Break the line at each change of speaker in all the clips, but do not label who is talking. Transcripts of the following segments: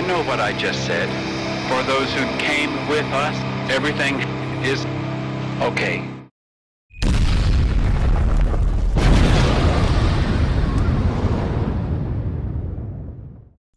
know what I just said. For those who came with us, everything is okay.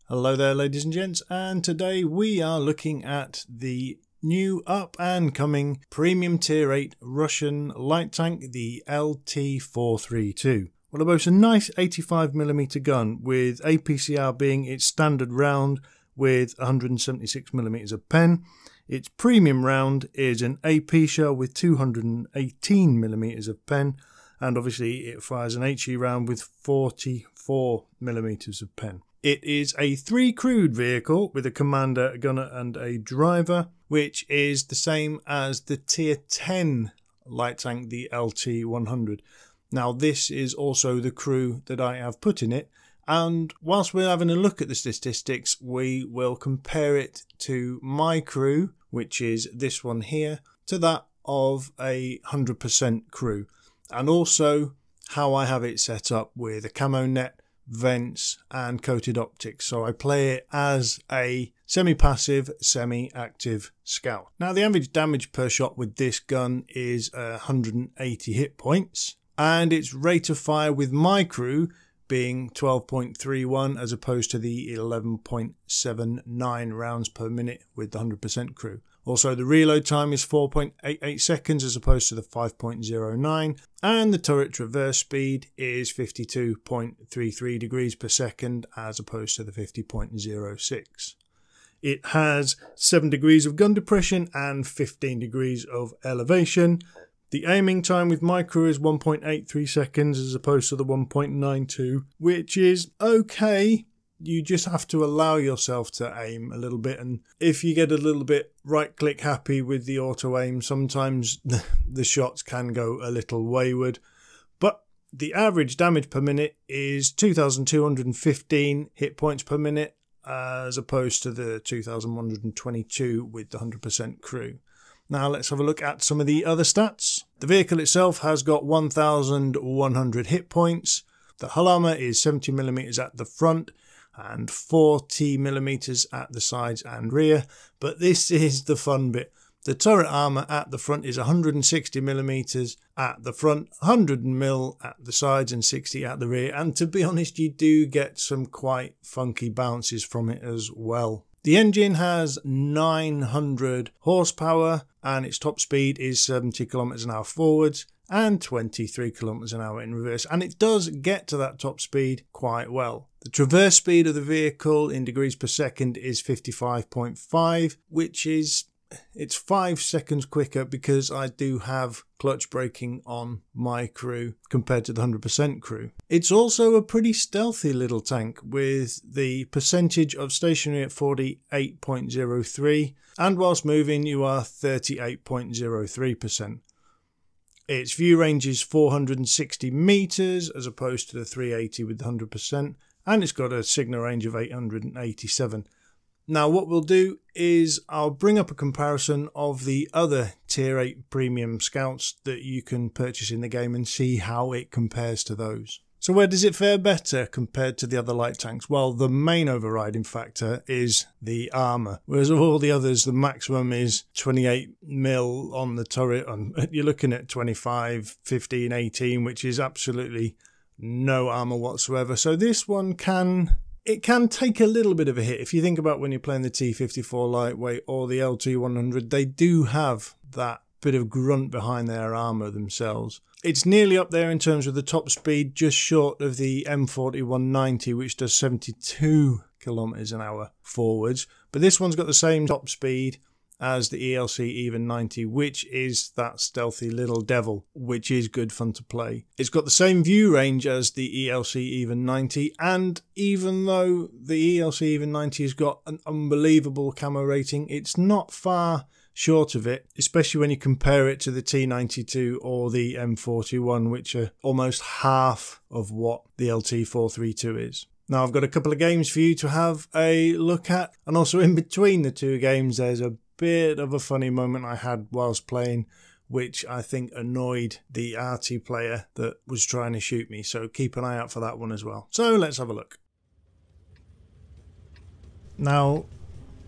Hello there, ladies and gents, and today we are looking at the new up and coming premium tier 8 Russian light tank, the LT-432. Well, it boasts a nice 85mm gun with APCR being its standard round with 176mm of pen. Its premium round is an AP shell with 218mm of pen, and obviously it fires an HE round with 44mm of pen. It is a 3 crewed vehicle with a commander, a gunner and a driver, which is the same as the tier 10 light tank, the LT100. Now this is also the crew that I have put in it, and whilst we're having a look at the statistics, we will compare it to my crew, which is this one here, to that of a 100% crew, and also how I have it set up with a camo net, vents and coated optics. So I play it as a semi-passive, semi-active scout. Now the average damage per shot with this gun is 180 hit points, and its rate of fire with my crew being 12.31 as opposed to the 11.79 rounds per minute with the 100% crew. Also, the reload time is 4.88 seconds as opposed to the 5.09, and the turret traverse speed is 52.33 degrees per second as opposed to the 50.06. It has 7 degrees of gun depression and 15 degrees of elevation. The aiming time with my crew is 1.83 seconds as opposed to the 1.92, which is okay. You just have to allow yourself to aim a little bit, and if you get a little bit right click happy with the auto aim, sometimes the shots can go a little wayward. But the average damage per minute is 2,215 hit points per minute as opposed to the 2,122 with the 100% crew. Now let's have a look at some of the other stats. The vehicle itself has got 1,100 hit points. The hull armour is 70mm at the front and 40mm at the sides and rear, but this is the fun bit. The turret armour at the front is 160mm at the front, 100mm at the sides and 60 at the rear, and to be honest you do get some quite funky bounces from it as well. The engine has 900 horsepower and its top speed is 70 km/h forwards and 23 km/h in reverse, and it does get to that top speed quite well. The traverse speed of the vehicle in degrees per second is 55.5, which is it's 5 seconds quicker because I do have clutch braking on my crew compared to the 100% crew. It's also a pretty stealthy little tank with the percentage of stationary at 48.03, and whilst moving you are 38.03%. Its view range is 460 meters as opposed to the 380 with the 100%, and it's got a signal range of 887. Now what we'll do is I'll bring up a comparison of the other tier 8 premium scouts that you can purchase in the game and see how it compares to those. So where does it fare better compared to the other light tanks? Well, the main overriding factor is the armour, whereas of all the others the maximum is 28mm on the turret, and you're looking at 25, 15, 18, which is absolutely no armour whatsoever. So this one can take a little bit of a hit. If you think about when you're playing the T54 lightweight or the LT100, they do have that bit of grunt behind their armour themselves. It's nearly up there in terms of the top speed, just short of the M4190, which does 72 km/h forwards. But this one's got the same top speed as the ELC Even 90, which is that stealthy little devil, which is good fun to play. It's got the same view range as the ELC Even 90, and even though the ELC Even 90 has got an unbelievable camo rating, it's not far short of it, especially when you compare it to the T92 or the M41, which are almost half of what the LT432 is. Now I've got a couple of games for you to have a look at, and also in between the two games there's a bit of a funny moment I had whilst playing, which I think annoyed the RT player that was trying to shoot me, so keep an eye out for that one as well. So let's have a look. Now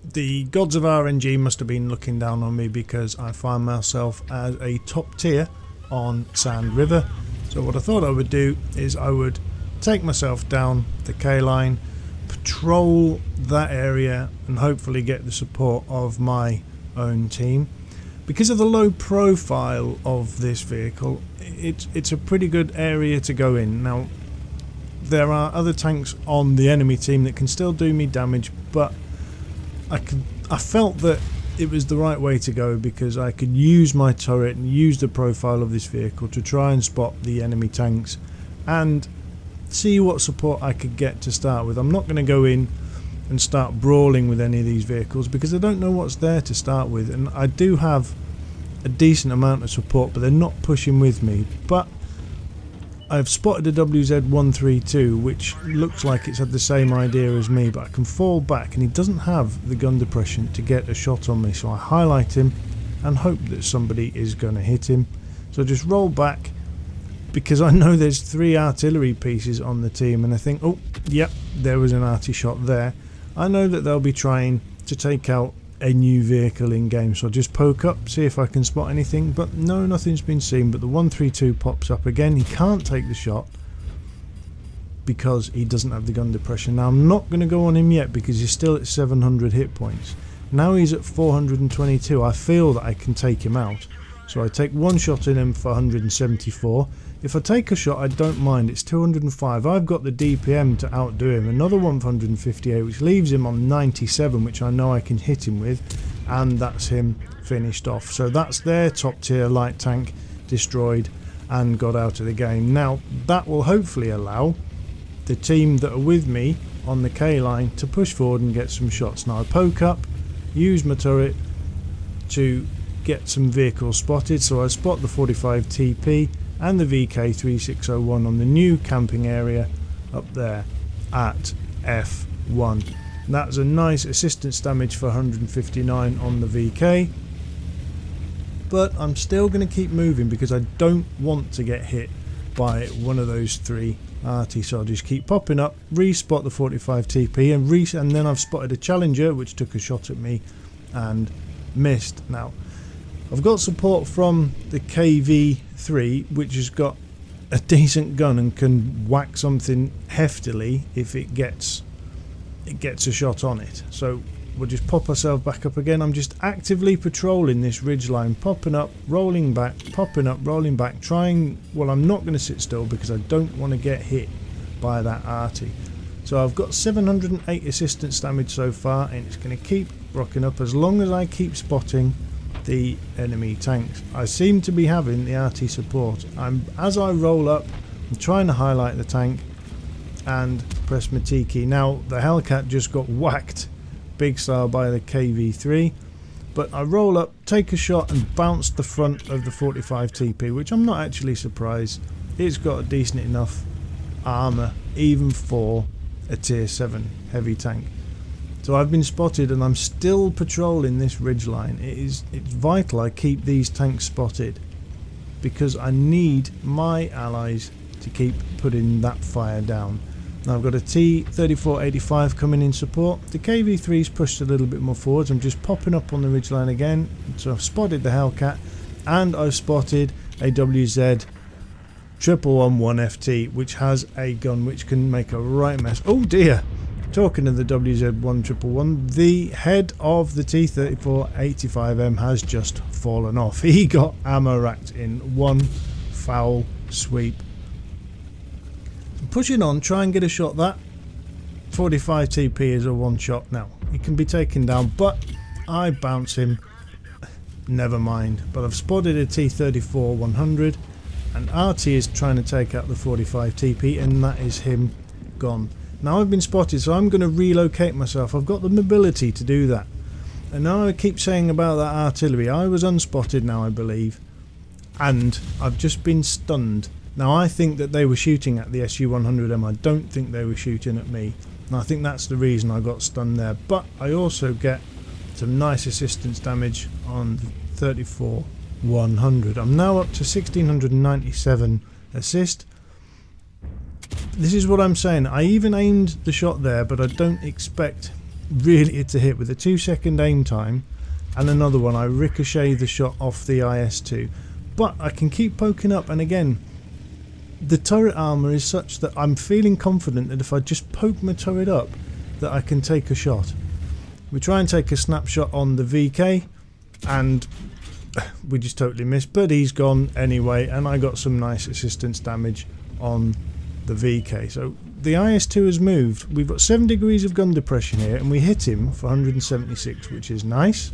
the gods of RNG must have been looking down on me because I find myself as a top tier on Sand River. So what I thought I would do is I would take myself down the K line, patrol that area, and hopefully get the support of my own team. Because of the low profile of this vehicle, it's a pretty good area to go in. Now, there are other tanks on the enemy team that can still do me damage, but I felt that it was the right way to go because I could use my turret and use the profile of this vehicle to try and spot the enemy tanks and see what support I could get to start with. I'm not going to go in and start brawling with any of these vehicles because I don't know what's there to start with, and I do have a decent amount of support, but they're not pushing with me. But I've spotted a WZ-132 which looks like it's had the same idea as me, but I can fall back and he doesn't have the gun depression to get a shot on me, so I highlight him and hope that somebody is going to hit him. So I just roll back because I know there's 3 artillery pieces on the team, and I think, oh yep, there was an arty shot there. I know that they'll be trying to take out a new vehicle in game, so I'll just poke up, see if I can spot anything, but no, nothing's been seen. But the 132 pops up again. He can't take the shot because he doesn't have the gun depression. Now I'm not going to go on him yet because he's still at 700 hit points. Now he's at 422. I feel that I can take him out, so I take one shot in him for 174. If I take a shot, I don't mind. It's 205. I've got the DPM to outdo him. Another one for 158, which leaves him on 97, which I know I can hit him with, and that's him finished off. So that's their top tier light tank destroyed and got out of the game. Now that will hopefully allow the team that are with me on the K line to push forward and get some shots. Now I poke up, use my turret to get some vehicles spotted. So I spot the 45 TP and the VK3601 on the new camping area up there at F1. That's a nice assistance damage for 159 on the VK, but I'm still going to keep moving because I don't want to get hit by one of those 3 arty. So I'll just keep popping up, respot the 45 TP, and then I've spotted a Challenger which took a shot at me and missed. Now I've got support from the KV3, which has got a decent gun and can whack something heftily if it gets a shot on it. So we'll just pop ourselves back up again. I'm just actively patrolling this ridgeline, popping up, rolling back, popping up, rolling back, trying. Well, I'm not going to sit still because I don't want to get hit by that arty. So I've got 708 assistance damage so far, and it's going to keep rocking up as long as I keep spotting the enemy tanks. I seem to be having the RT support. As I roll up, I'm trying to highlight the tank and press my T key. Now the Hellcat just got whacked big style by the KV3, but I roll up, take a shot and bounce the front of the 45 TP, which I'm not actually surprised. It's got a decent enough armour even for a tier 7 heavy tank. So I've been spotted and I'm still patrolling this ridgeline. It's vital I keep these tanks spotted because I need my allies to keep putting that fire down. Now I've got a T-3485 coming in support. The KV3's pushed a little bit more forwards. I'm just popping up on the ridgeline again. So I've spotted the Hellcat and I've spotted a WZ 111FT, which has a gun which can make a right mess. Oh dear! Talking of the WZ-111, the head of the T-3485M has just fallen off. He got ammo racked in one foul sweep. I'm pushing on, try and get a shot. That 45 TP is a one shot now. He can be taken down, but I bounce him. Never mind. But I've spotted a T-34-100, and RT is trying to take out the 45 TP, and that is him gone. Now I've been spotted, so I'm going to relocate myself. I've got the mobility to do that. And now I keep saying about that artillery. I was unspotted now, I believe. And I've just been stunned. Now I think that they were shooting at the SU-100M. I don't think they were shooting at me. And I think that's the reason I got stunned there. But I also get some nice assistance damage on the 34-100. I'm now up to 1697 assist. This is what I'm saying. I even aimed the shot there, but I don't expect really it's a hit with a 2-second aim time, and another one I ricochet the shot off the IS-2, but I can keep poking up, and again the turret armour is such that I'm feeling confident that if I just poke my turret up that I can take a shot. We try and take a snapshot on the VK and we just totally missed, but he's gone anyway, and I got some nice assistance damage on the VK. So the IS-2 has moved. We've got 7 degrees of gun depression here, and we hit him for 176, which is nice.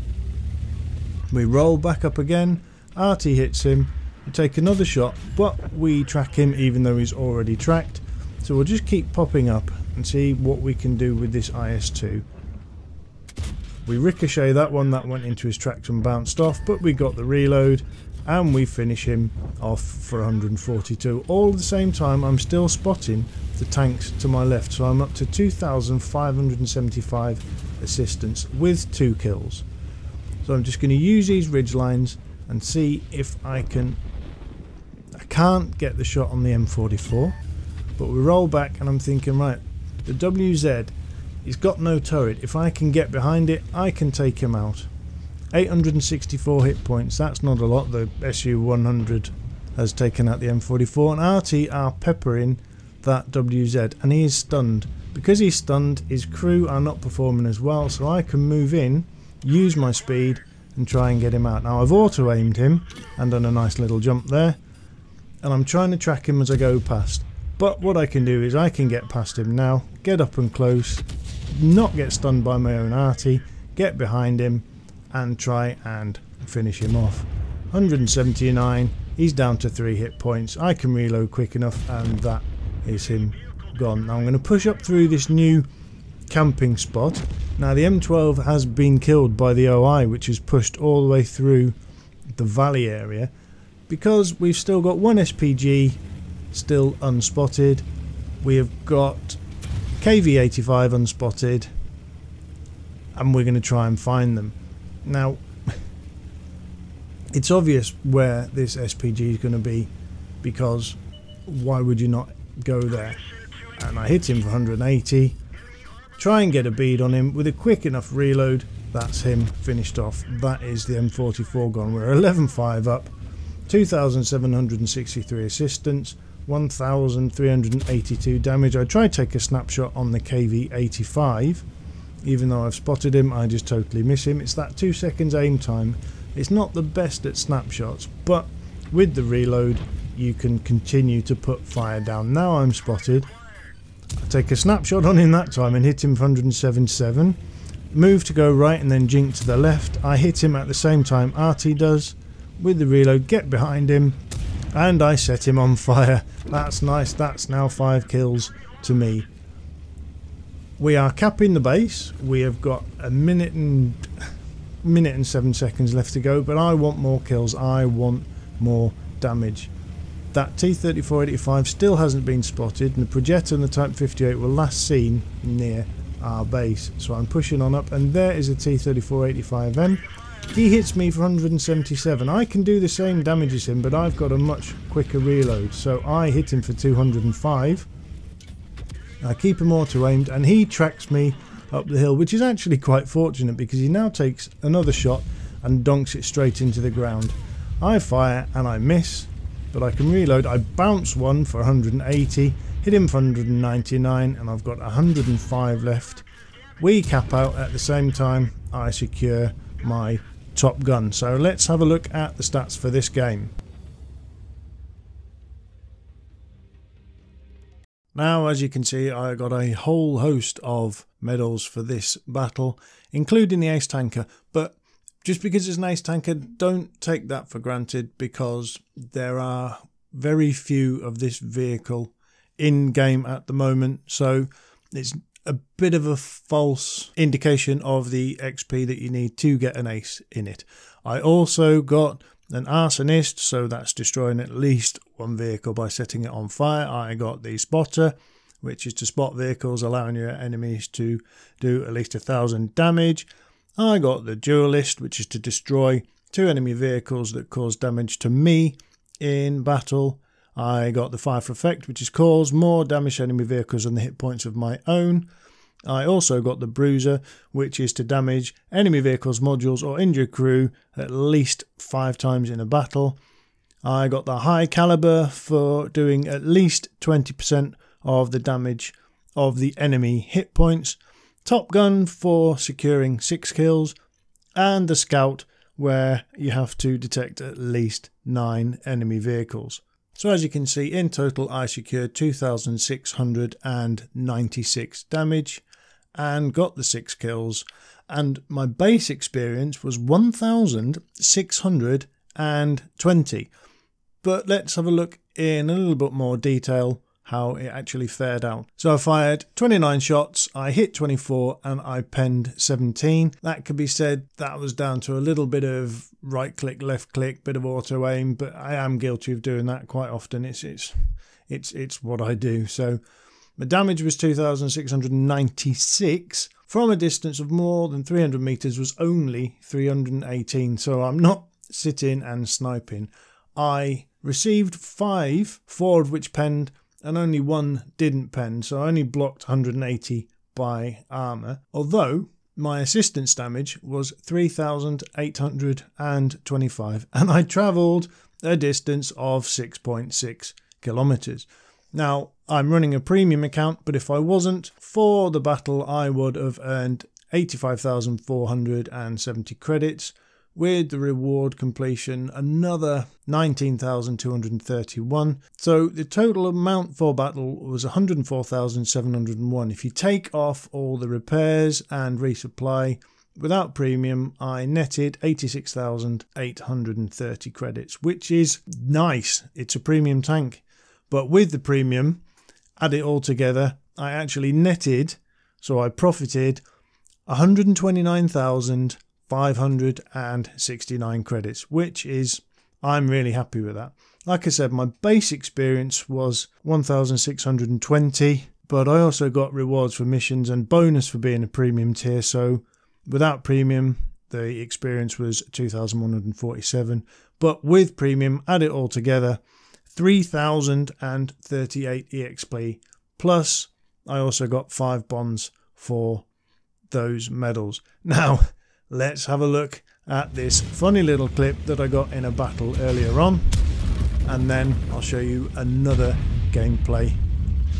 We roll back up again, RT hits him, we take another shot, but we track him even though he's already tracked. So we'll just keep popping up and see what we can do with this IS-2. We ricochet that one, that went into his tracks and bounced off, but we got the reload and we finish him off for 142. All at the same time I'm still spotting the tanks to my left, so I'm up to 2,575 assistance with 2 kills. So I'm just going to use these ridge lines and see if I can't get the shot on the M44, but we roll back and I'm thinking, right, the WZ, he's got no turret. If I can get behind it, I can take him out. 864 hit points, that's not a lot. The SU-100 has taken out the M44, and RT are peppering that WZ, and he is stunned. Because he's stunned, his crew are not performing as well, so I can move in, use my speed and try and get him out. Now I've auto-aimed him and done a nice little jump there, and I'm trying to track him as I go past. But what I can do is I can get past him now, get up and close, not get stunned by my own RT, get behind him and try and finish him off. 179, he's down to 3 hit points. I can reload quick enough and that is him gone. Now I'm going to push up through this new camping spot. Now the M12 has been killed by the OI, which is pushed all the way through the valley area, because we've still got 1 SPG still unspotted. We have got KV-85 unspotted, and we're going to try and find them. Now it's obvious where this SPG is going to be, because why would you not go there? And I hit him for 180, try and get a bead on him with a quick enough reload. That's him finished off. That is the M44 gone. We're 11-5 up, 2,763 assistance, 1,382 damage. I tried to take a snapshot on the KV-85. Even though I've spotted him, I just totally miss him. It's that 2 seconds aim time. It's not the best at snapshots, but with the reload you can continue to put fire down. Now I'm spotted. I take a snapshot on him that time and hit him for 177. Move to go right and then jink to the left. I hit him at the same time RT does. With the reload, get behind him and I set him on fire. That's nice. That's now 5 kills to me. We are capping the base. We have got a minute and 7 seconds left to go, but I want more kills. I want more damage. That T-3485 still hasn't been spotted, and the Progetto and the Type 58 were last seen near our base. So I'm pushing on up, and there is a T-3485M. He hits me for 177. I can do the same damage as him, but I've got a much quicker reload. So I hit him for 205. I keep him auto-aimed and he tracks me up the hill, which is actually quite fortunate because he now takes another shot and donks it straight into the ground. I fire and I miss, but I can reload. I bounce one for 180, hit him for 199, and I've got 105 left. We cap out at the same time. I secure my top gun. So let's have a look at the stats for this game. Now, as you can see, I got a whole host of medals for this battle, including the ace tanker, but just because it's an ace tanker, don't take that for granted, because there are very few of this vehicle in game at the moment, so it's a bit of a false indication of the XP that you need to get an ace in it. I also got an arsonist, so that's destroying at least one vehicle by setting it on fire. I got the spotter, which is to spot vehicles, allowing your enemies to do at least 1,000 damage. I got the duelist, which is to destroy 2 enemy vehicles that cause damage to me in battle. I got the fire for effect, which is cause more damage to enemy vehicles than the hit points of my own. I also got the Bruiser, which is to damage enemy vehicles, modules or injure crew at least 5 times in a battle. I got the High Caliber for doing at least 20% of the damage of the enemy hit points. Top Gun for securing 6 kills. And the Scout, where you have to detect at least 9 enemy vehicles. So as you can see, in total I secured 2,696 damage and got the 6 kills, and my base experience was 1,620. But let's have a look in a little bit more detail how it actually fared out. So I fired 29 shots, I hit 24 and I penned 17. That could be said that was down to a little bit of right click, left click, bit of auto aim, but I am guilty of doing that quite often. It's what I do. So the damage was 2,696 from a distance of more than 300 meters was only 318. So I'm not sitting and sniping. I received 5, 4 of which penned, and only 1 didn't pen, so I only blocked 180 by armour, although my assistance damage was 3,825 and I travelled a distance of 6.6 kilometres. Now, I'm running a premium account, but if I wasn't, for the battle I would have earned 85,470 credits, with the reward completion another 19,231. So the total amount for battle was 104,701. If you take off all the repairs and resupply, without premium I netted 86,830 credits, which is nice. It's a premium tank. But with the premium, add it all together, I actually netted, so I profited 129,569 credits, which is, I'm really happy with that. Like I said, my base experience was 1,620, but I also got rewards for missions and bonus for being a premium tier, so without premium the experience was 2,147, but with premium, add it all together, 3,038 EXP, plus I also got 5 bonds for those medals. Now let's have a look at this funny little clip that I got in a battle earlier on, and then I'll show you another gameplay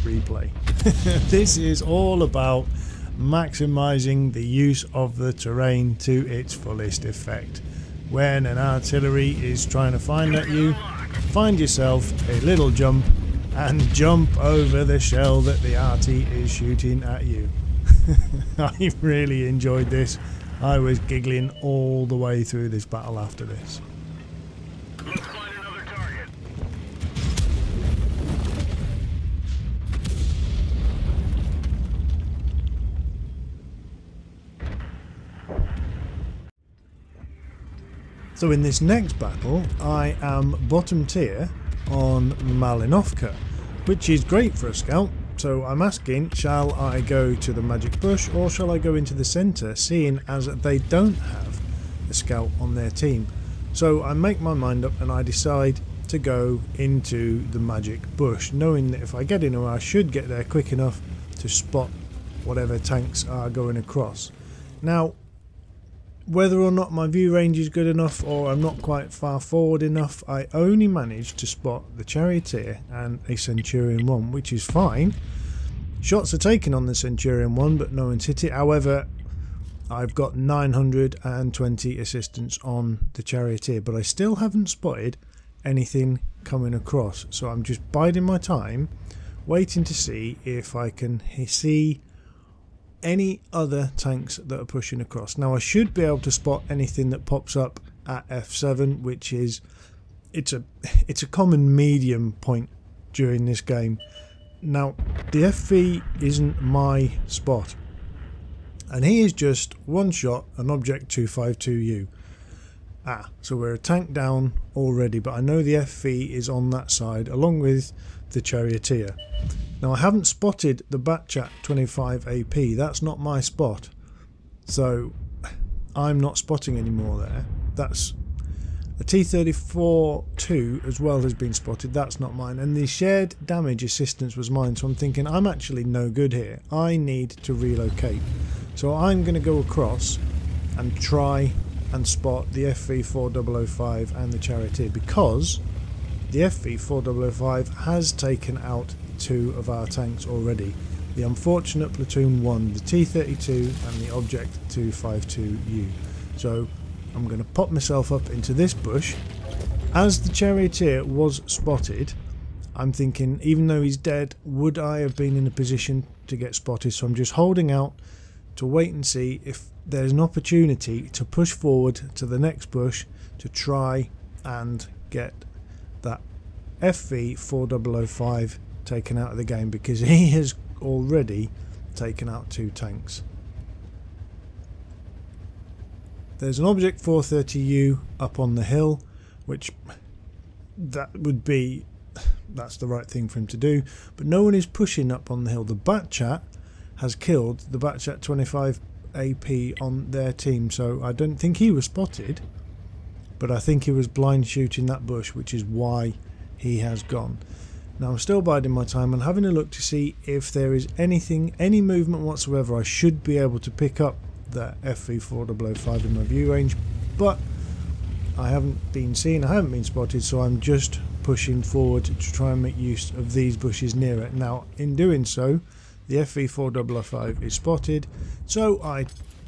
replay. This is all about maximizing the use of the terrain to its fullest effect. When an artillery is trying to find at you, find yourself a little jump and jump over the shell that the arty is shooting at you. I really enjoyed this. I was giggling all the way through this battle after this.
Let's find another target.
So in this next battle, I am bottom tier on Malinovka, which is great for a scout. So I'm asking, shall I go to the magic bush or shall I go into the centre, seeing as they don't have a scout on their team? So I make my mind up and I decide to go into the magic bush, knowing that if I get in there I should get there quick enough to spot whatever tanks are going across. Now, whether or not my view range is good enough or I'm not quite far forward enough, I only managed to spot the Charioteer and a Centurion 1, which is fine. Shots are taken on the Centurion 1, but no one's hit it. However, I've got 920 assistance on the Charioteer, but I still haven't spotted anything coming across. So I'm just biding my time, waiting to see if I can see any other tanks that are pushing across. Now I should be able to spot anything that pops up at F7, which is it's a common medium point during this game. Now the FV isn't my spot, and he is just one shot an object 252U. So we're a tank down already, but I know the FV is on that side along with the Charioteer. Now I haven't spotted the Batchat 25 AP, that's not my spot, so I'm not spotting anymore there. That's A T-432 as well has been spotted. That's not mine. And the shared damage assistance was mine. So I'm thinking I'm actually no good here. I need to relocate. So I'm going to go across and try and spot the FV4005 and the Charioteer, because the FV4005 has taken out 2 of our tanks already. The unfortunate Platoon 1, the T-32 and the Object 252U. So I'm going to pop myself up into this bush. As the Charioteer was spotted, I'm thinking, even though he's dead, would I have been in a position to get spotted? So I'm just holding out to wait and see if there's an opportunity to push forward to the next bush to try and get that FV4005 taken out of the game, because he has already taken out 2 tanks. There's an Object 430U up on the hill, which that's the right thing for him to do, but no one is pushing up on the hill. The Batchat has killed the Batchat 25 AP on their team, so I don't think he was spotted, but I think he was blind shooting that bush, which is why he has gone. Now I'm still biding my time and having a look to see if there is any movement whatsoever. I should be able to pick up the FV4005 in my view range, but I haven't been seen, I haven't been spotted, so I'm just pushing forward to try and make use of these bushes near it. Now in doing so, the FV4005 is spotted, so I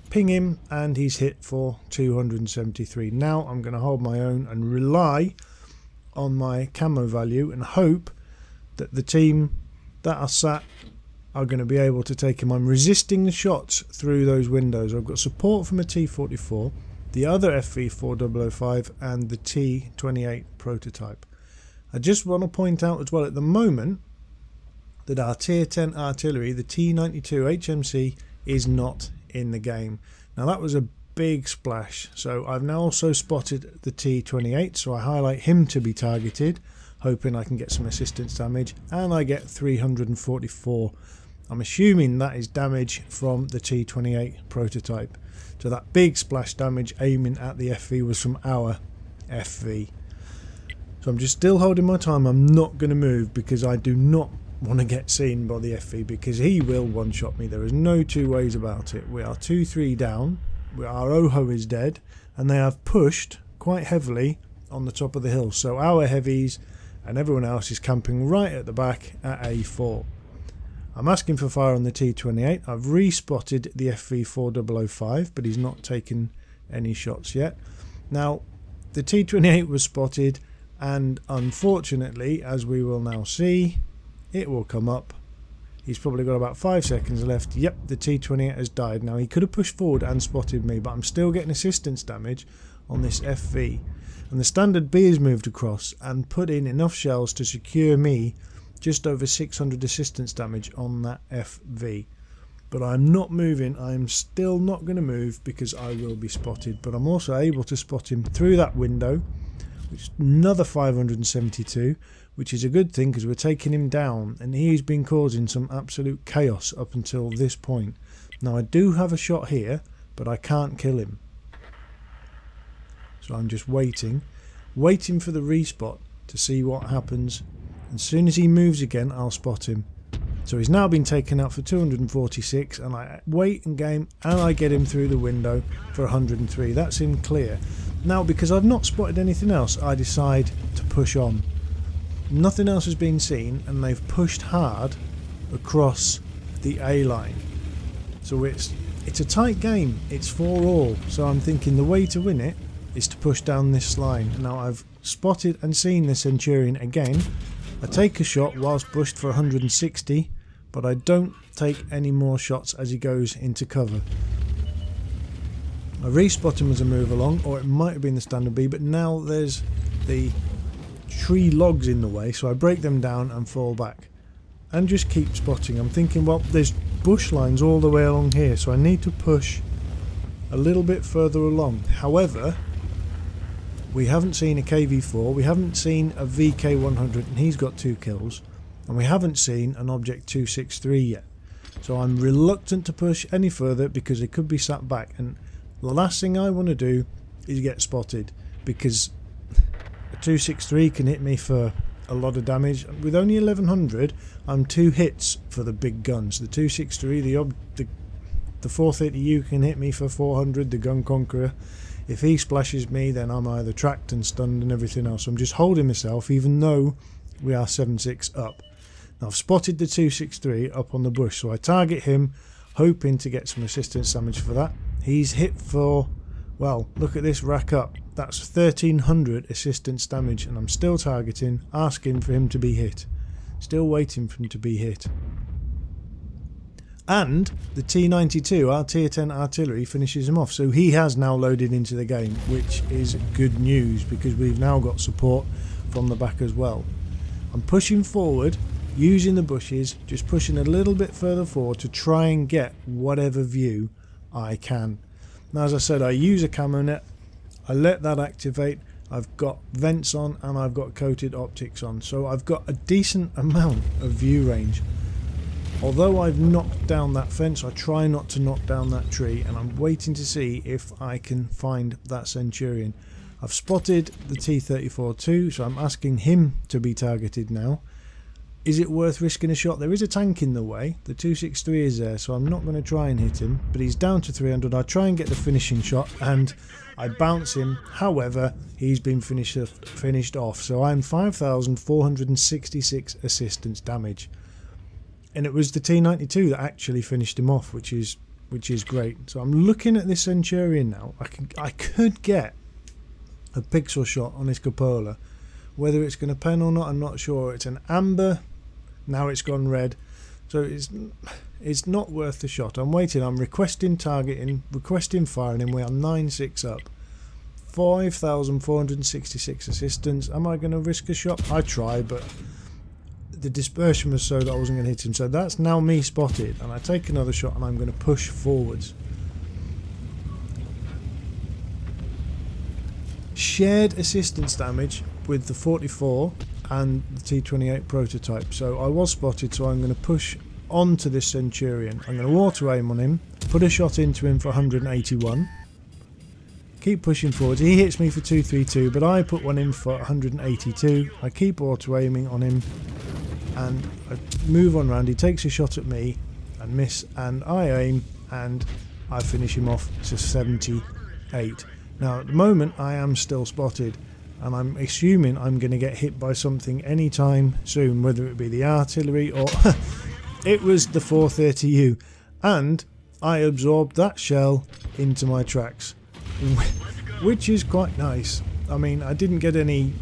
ping him and he's hit for 273. Now I'm going to hold my own and rely on my camo value and hope that the team that are sat are going to be able to take him. I'm resisting the shots through those windows. I've got support from a T-44, the other FV4005 and the T-28 prototype. I just want to point out as well at the moment that our Tier 10 artillery, the T-92 HMC, is not in the game. Now that was a big splash, so I've now also spotted the T-28, so I highlight him to be targeted, hoping I can get some assistance damage, and I get 344. I'm assuming that is damage from the T-28 prototype. So that big splash damage aiming at the FV was from our FV. So I'm just still holding my time. I'm not going to move because I do not want to get seen by the FV, because he will one-shot me. There is no 2 ways about it. We are 2-3 down. Our OHO is dead, and they have pushed quite heavily on the top of the hill. So our heavies and everyone else is camping right at the back at A4. I'm asking for fire on the T-28. I've respotted the FV4005, but he's not taken any shots yet. Now, the T-28 was spotted, and unfortunately, as we will now see, it will come up. He's probably got about 5 seconds left. Yep, the T-28 has died. Now, he could have pushed forward and spotted me, but I'm still getting assistance damage on this FV. And the standard B has moved across and put in enough shells to secure me just over 600 assistance damage on that FV. But I'm not moving. I'm still not going to move because I will be spotted. But I'm also able to spot him through that window, which is another 572, which is a good thing because we're taking him down, and he's been causing some absolute chaos up until this point. Now I do have a shot here, but I can't kill him. So I'm just waiting for the respot to see what happens. As soon as he moves again, I'll spot him. So he's now been taken out for 246, and I wait and game, and I get him through the window for 103. That's him clear. Now, because I've not spotted anything else, I decide to push on. Nothing else has been seen, and they've pushed hard across the A line. So it's a tight game. It's 4-all. So I'm thinking the way to win it is to push down this line. Now I've spotted and seen the Centurion again. I take a shot whilst pushed for 160, but I don't take any more shots as he goes into cover. I respot him as I move along, or it might have been the standard B, but now there's the tree logs in the way, so I break them down and fall back and just keep spotting. I'm thinking, well, there's bush lines all the way along here, so I need to push a little bit further along. However, we haven't seen a KV4, we haven't seen a VK100, and he's got 2 kills, and we haven't seen an Object 263 yet. So I'm reluctant to push any further because it could be sat back, and the last thing I want to do is get spotted, because a 263 can hit me for a lot of damage. With only 1100, I'm 2 hits for the big guns. The 263, the 432 can hit me for 400, the Gun Conqueror. If he splashes me, then I'm either tracked and stunned and everything else. I'm just holding myself, even though we are 7-6 up. Now I've spotted the 263 up on the bush, so I target him, hoping to get some assistance damage for that. He's hit for, well, look at this rack up. That's 1300 assistance damage, and I'm still targeting, asking for him to be hit. Still waiting for him to be hit. And the T92, our tier 10 artillery, finishes him off. So he has now loaded into the game, which is good news because we've now got support from the back as well. I'm pushing forward, using the bushes, just pushing a little bit further forward to try and get whatever view I can. Now, as I said, I use a camo net. I let that activate. I've got vents on and I've got coated optics on. So I've got a decent amount of view range. Although I've knocked down that fence, I try not to knock down that tree, and I'm waiting to see if I can find that Centurion. I've spotted the T-34-2, so I'm asking him to be targeted now. Is it worth risking a shot? There is a tank in the way. The 263 is there, so I'm not going to try and hit him, but he's down to 300. I try and get the finishing shot, and I bounce him. However, he's been finished off, so I'm 5,466 assistance damage. And it was the T92 that actually finished him off, which is great. So I'm looking at this Centurion now. I could get a pixel shot on his cupola. Whether it's going to pen or not, I'm not sure. It's an amber. Now it's gone red. So it's not worth the shot. I'm waiting. I'm requesting targeting, requesting firing him. We are 9-6 up. 5,466 assistance. Am I going to risk a shot? I try, but the dispersion was so that I wasn't going to hit him. So that's now me spotted, and I take another shot and I'm going to push forwards. Shared assistance damage with the 44 and the T28 prototype. So I was spotted, so I'm going to push onto this Centurion. I'm going to auto aim on him, put a shot into him for 181. Keep pushing forwards. He hits me for 232, but I put one in for 182. I keep auto aiming on him, and I move on round. He takes a shot at me and miss, and I aim and I finish him off to 78. Now at the moment I am still spotted, and I'm assuming I'm going to get hit by something anytime soon, whether it be the artillery or it was the 432, and I absorbed that shell into my tracks, which is quite nice. I mean, I didn't get any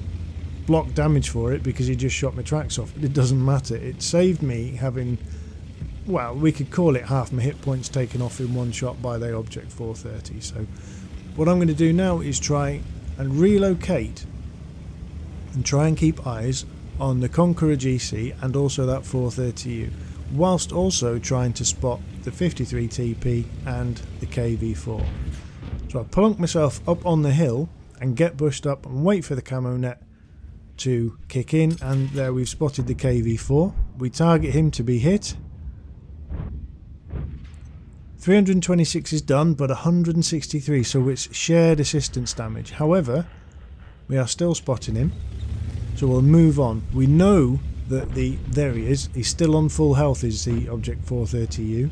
block damage for it because he just shot my tracks off, but it doesn't matter. It saved me having, well, we could call it half my hit points taken off in one shot by the Object 430. So what I'm going to do now is try and relocate and try and keep eyes on the Conqueror GC and also that 430U, whilst also trying to spot the 53 TP and the KV4. So I plonk myself up on the hill and get bushed up and wait for the camo net to kick in, and there we've spotted the KV4. We target him to be hit. 326 is done, but 163, so it's shared assistance damage. However, we are still spotting him, so we'll move on. We know that there he is. He's still on full health, is the Object 430U.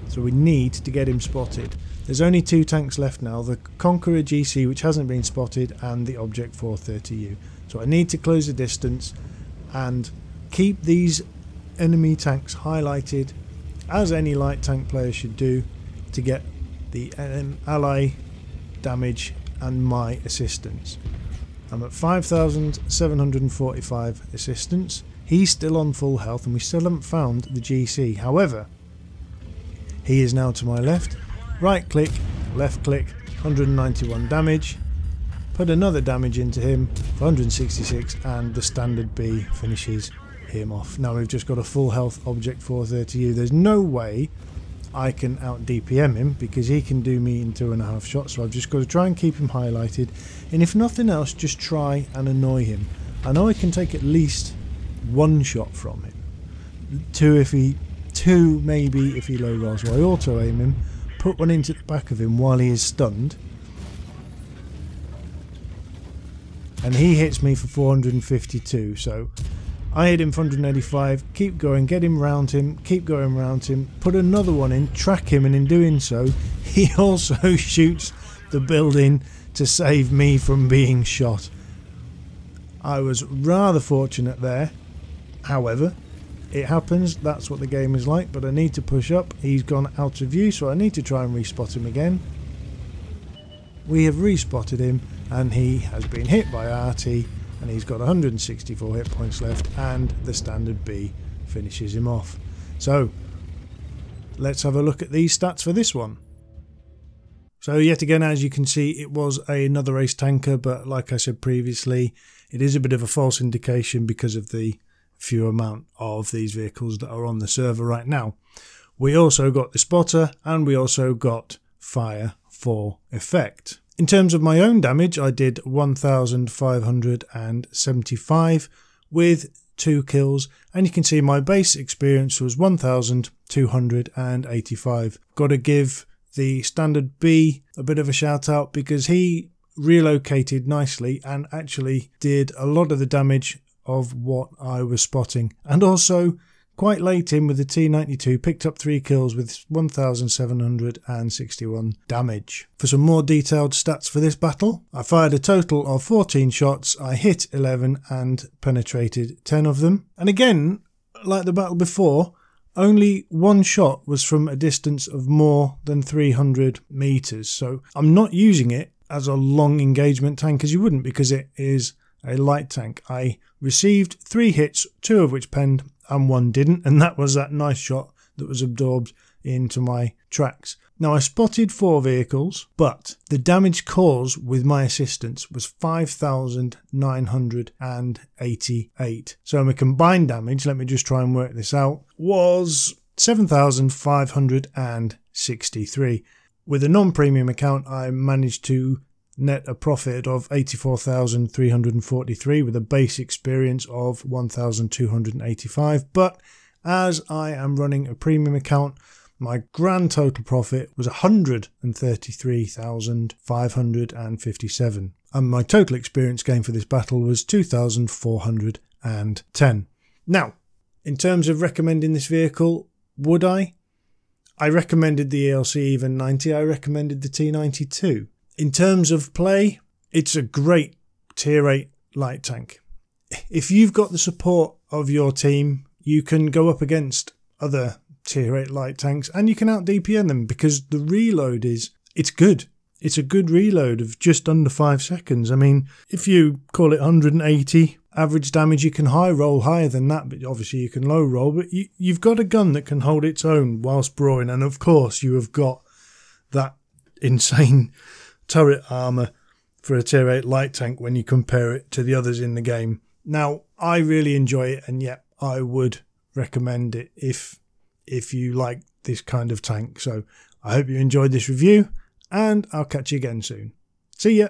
So we need to get him spotted. There's only 2 tanks left now, the Conqueror GC, which hasn't been spotted, and the Object 430U. So I need to close the distance and keep these enemy tanks highlighted, as any light tank player should do, to get the ally damage and my assistance. I'm at 5,745 assistance. He's still on full health and we still haven't found the GC. However, he is now to my left. Right click, left click, 191 damage. Put another damage into him for 166, and the standard B finishes him off. Now we've just got a full health Object 430U. There's no way I can out DPM him because he can do me in 2.5 shots, so I've just got to try and keep him highlighted, and if nothing else, just try and annoy him. I know I can take at least 1 shot from him, 2 maybe if he low rolls. So I auto aim him, put one into the back of him while he is stunned, and he hits me for 452. So I hit him for 185, keep going, get him round him, keep going round him, put another one in, track him, and in doing so he also shoots the building to save me from being shot. I was rather fortunate there. However, it happens, that's what the game is like, but I need to push up. He's gone out of view, so I need to try and respot him again. We have respotted him, and he has been hit by RT, and he's got 164 hit points left, and the standard B finishes him off. So let's have a look at these stats for this one. So yet again, as you can see, it was another ace tanker, but like I said previously, it is a bit of a false indication because of the few amount of these vehicles that are on the server right now. We also got the spotter, and we also got fire for effect. In terms of my own damage, I did 1,575 with 2 kills, and you can see my base experience was 1,285. Got to give the standard B a bit of a shout out because he relocated nicely and actually did a lot of the damage of what I was spotting, and also quite late in with the T92 picked up 3 kills with 1,761 damage. For some more detailed stats for this battle, I fired a total of 14 shots, I hit 11 and penetrated 10 of them, and again, like the battle before, only one shot was from a distance of more than 300 meters, so I'm not using it as a long engagement tank as you wouldn't, because it is a light tank. I received 3 hits, 2 of which penned and 1 didn't, and that was that nice shot that was absorbed into my tracks. Now I spotted 4 vehicles, but the damage caused with my assistance was 5,988. So my combined damage, let me just try and work this out, was 7,563. With a non-premium account, I managed to net a profit of 84,343 with a base experience of 1,285. But as I am running a premium account, my grand total profit was 133,557. And my total experience gain for this battle was 2,410. Now, in terms of recommending this vehicle, would I? I recommended the ELC Even 90, I recommended the T92. In terms of play, it's a great tier 8 light tank. If you've got the support of your team, you can go up against other tier 8 light tanks and you can out DPN them because the reload it's good. It's a good reload of just under 5 seconds. I mean, if you call it 180 average damage, you can high roll higher than that, but obviously you can low roll, but you've got a gun that can hold its own whilst brawling, and of course you have got that insane turret armour for a tier 8 light tank when you compare it to the others in the game. Now, I really enjoy it, and yet I would recommend it if you like this kind of tank. So I hope you enjoyed this review, and I'll catch you again soon. See ya!